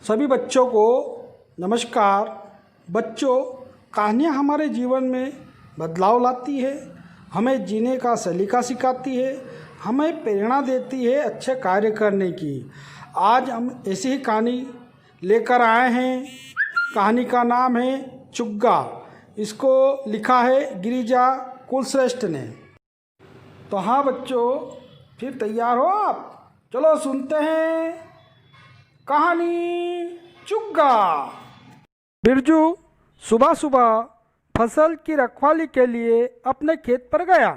सभी बच्चों को नमस्कार। बच्चों, कहानियाँ हमारे जीवन में बदलाव लाती है, हमें जीने का सलीका सिखाती है, हमें प्रेरणा देती है अच्छे कार्य करने की। आज हम ऐसी ही कहानी लेकर आए हैं। कहानी का नाम है चुग्गा। इसको लिखा है गिरिजा कुलश्रेष्ठ ने। तो हाँ बच्चों, फिर तैयार हो आप? चलो सुनते हैं कहानी चुग्गा। बिरजू सुबह सुबह फसल की रखवाली के लिए अपने खेत पर गया।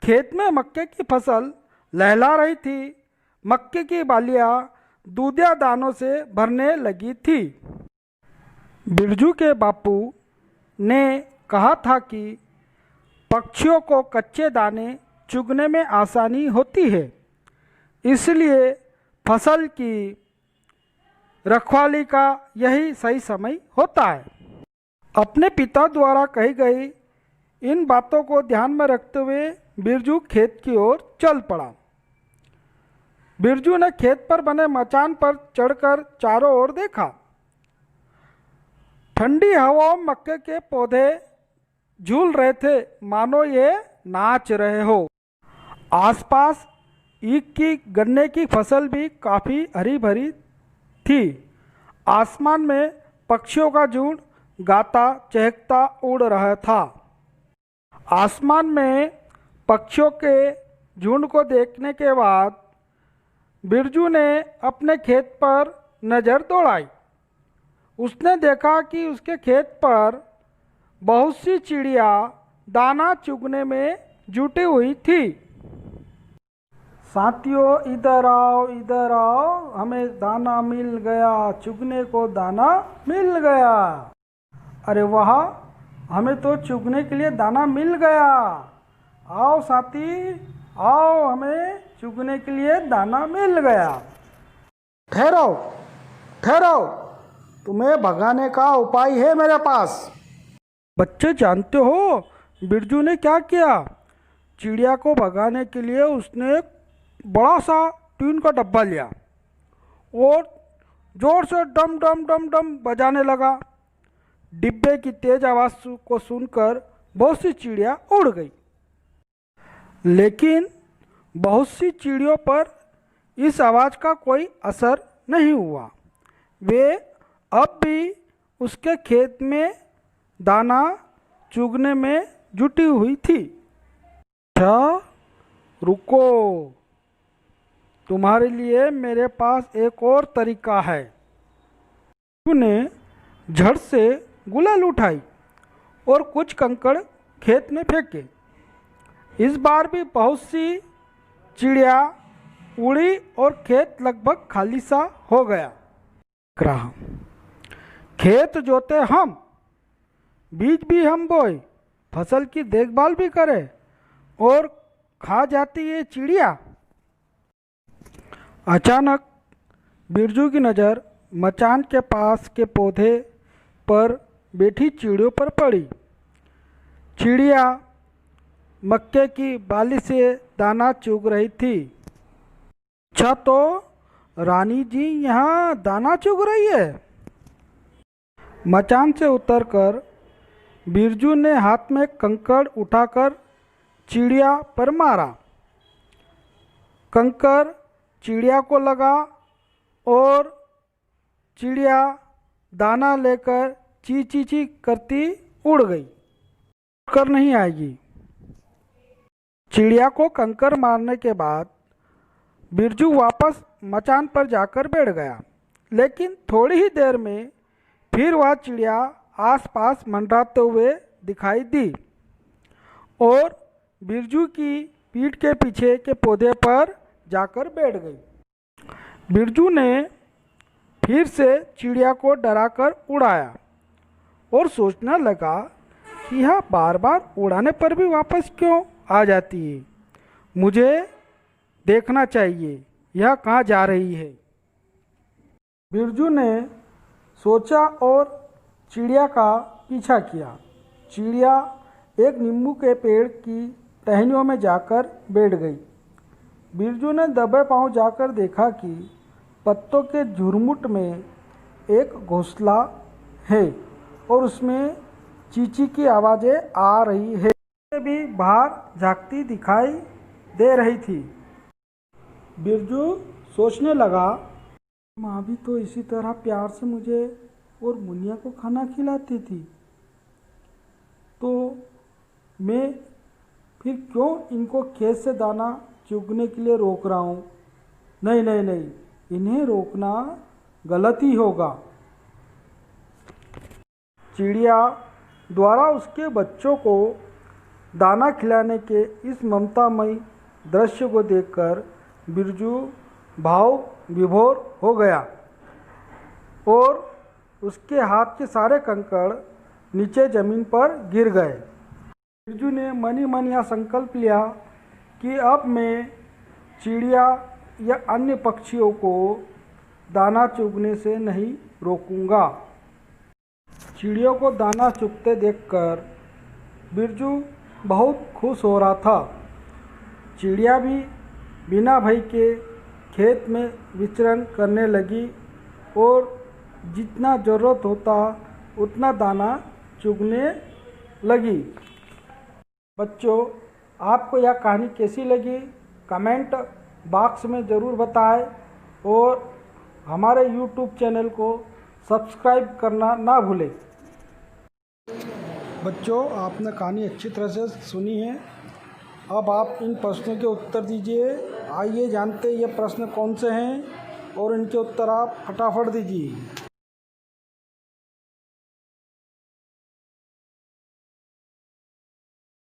खेत में मक्के की फसल लहला रही थी। मक्के की बालियां दूधिया दानों से भरने लगी थी। बिरजू के बापू ने कहा था कि पक्षियों को कच्चे दाने चुगने में आसानी होती है, इसलिए फसल की रखवाली का यही सही समय होता है। अपने पिता द्वारा कही गई इन बातों को ध्यान में रखते हुए बिरजू खेत की ओर चल पड़ा। बिरजू ने खेत पर बने मचान पर चढ़कर चारों ओर देखा। ठंडी हवा में मक्के के पौधे झूल रहे थे, मानो ये नाच रहे हो। आसपास ईख की गन्ने की फसल भी काफ़ी हरी भरी थी। आसमान में पक्षियों का झुंड गाता चहकता उड़ रहा था। आसमान में पक्षियों के झुंड को देखने के बाद बिरजू ने अपने खेत पर नज़र दौड़ाई। उसने देखा कि उसके खेत पर बहुत सी चिड़िया दाना चुगने में जुटी हुई थी। साथियों, इधर आओ, हमें दाना मिल गया, चुगने को दाना मिल गया। अरे वाह, हमें तो चुगने के लिए दाना मिल गया। आओ साथी, आओ, हमें चुगने के लिए दाना मिल गया। ठहरो, तुम्हें भगाने का उपाय है मेरे पास। बच्चे जानते हो बिरजू ने क्या किया? चिड़िया को भगाने के लिए उसने एक बड़ा सा टीन का डब्बा लिया और जोर से डम डम डम डम बजाने लगा। डिब्बे की तेज आवाज़ को सुनकर बहुत सी चिड़िया उड़ गई, लेकिन बहुत सी चिड़ियों पर इस आवाज़ का कोई असर नहीं हुआ। वे अब भी उसके खेत में दाना चुगने में जुटी हुई थी। अच्छा, रुको, तुम्हारे लिए मेरे पास एक और तरीका है। तूने झट से गुलाल उठाई और कुछ कंकड़ खेत में फेंके। इस बार भी बहुत सी चिड़िया उड़ी और खेत लगभग खाली सा हो गया। खेत जोते हम, बीज भी हम बोए, फसल की देखभाल भी करें और खा जाती ये चिड़िया। अचानक बिरजू की नज़र मचान के पास के पौधे पर बैठी चिड़ियों पर पड़ी। चिड़िया मक्के की बाली से दाना चुग रही थी। अच्छा, तो रानी जी यहाँ दाना चुग रही है। मचान से उतरकर बिरजू ने हाथ में कंकड़ उठाकर चिड़िया पर मारा। कंकड़ चिड़िया को लगा और चिड़िया दाना लेकर ची ची ची करती उड़ गई। कर नहीं आएगी। चिड़िया को कंकड़ मारने के बाद बिरजू वापस मचान पर जाकर बैठ गया, लेकिन थोड़ी ही देर में फिर वह चिड़िया आसपास मंडराते हुए दिखाई दी और बिरजू की पीठ के पीछे के पौधे पर जाकर बैठ गई। बिरजू ने फिर से चिड़िया को डराकर उड़ाया और सोचने लगा कि यह बार बार उड़ाने पर भी वापस क्यों आ जाती है। मुझे देखना चाहिए यह कहाँ जा रही है। बिरजू ने सोचा और चिड़िया का पीछा किया। चिड़िया एक नींबू के पेड़ की टहनियों में जाकर बैठ गई। बिरजू ने दबे पांव जाकर देखा कि पत्तों के झुरमुट में एक घोंसला है और उसमें चींची की आवाज़ें आ रही है। भी बाहर झांकती दिखाई दे रही थी। बिरजू सोचने लगा, माँ भी तो इसी तरह प्यार से मुझे और मुनिया को खाना खिलाती थी, तो मैं फिर क्यों इनको खेत से दाना चुगने के लिए रोक रहा हूँ। नहीं नहीं नहीं, इन्हें रोकना गलत ही होगा। चिड़िया द्वारा उसके बच्चों को दाना खिलाने के इस ममतामयी दृश्य को देखकर बिरजू भाव विभोर हो गया और उसके हाथ के सारे कंकड़ नीचे जमीन पर गिर गए। बिरजू ने मन ही मन यह संकल्प लिया कि अब मैं चिड़िया या अन्य पक्षियों को दाना चुगने से नहीं रोकूंगा। चिड़ियों को दाना चुगते देखकर बिरजू बहुत खुश हो रहा था। चिड़िया भी बिना भय के खेत में विचरण करने लगी और जितना ज़रूरत होता उतना दाना चुगने लगी। बच्चों, आपको यह कहानी कैसी लगी कमेंट बॉक्स में ज़रूर बताएं और हमारे YouTube चैनल को सब्सक्राइब करना ना भूलें। बच्चों, आपने कहानी अच्छी तरह से सुनी है। अब आप इन प्रश्नों के उत्तर दीजिए। आइए जानते हैं ये प्रश्न कौन से हैं और इनके उत्तर आप फटाफट दीजिए।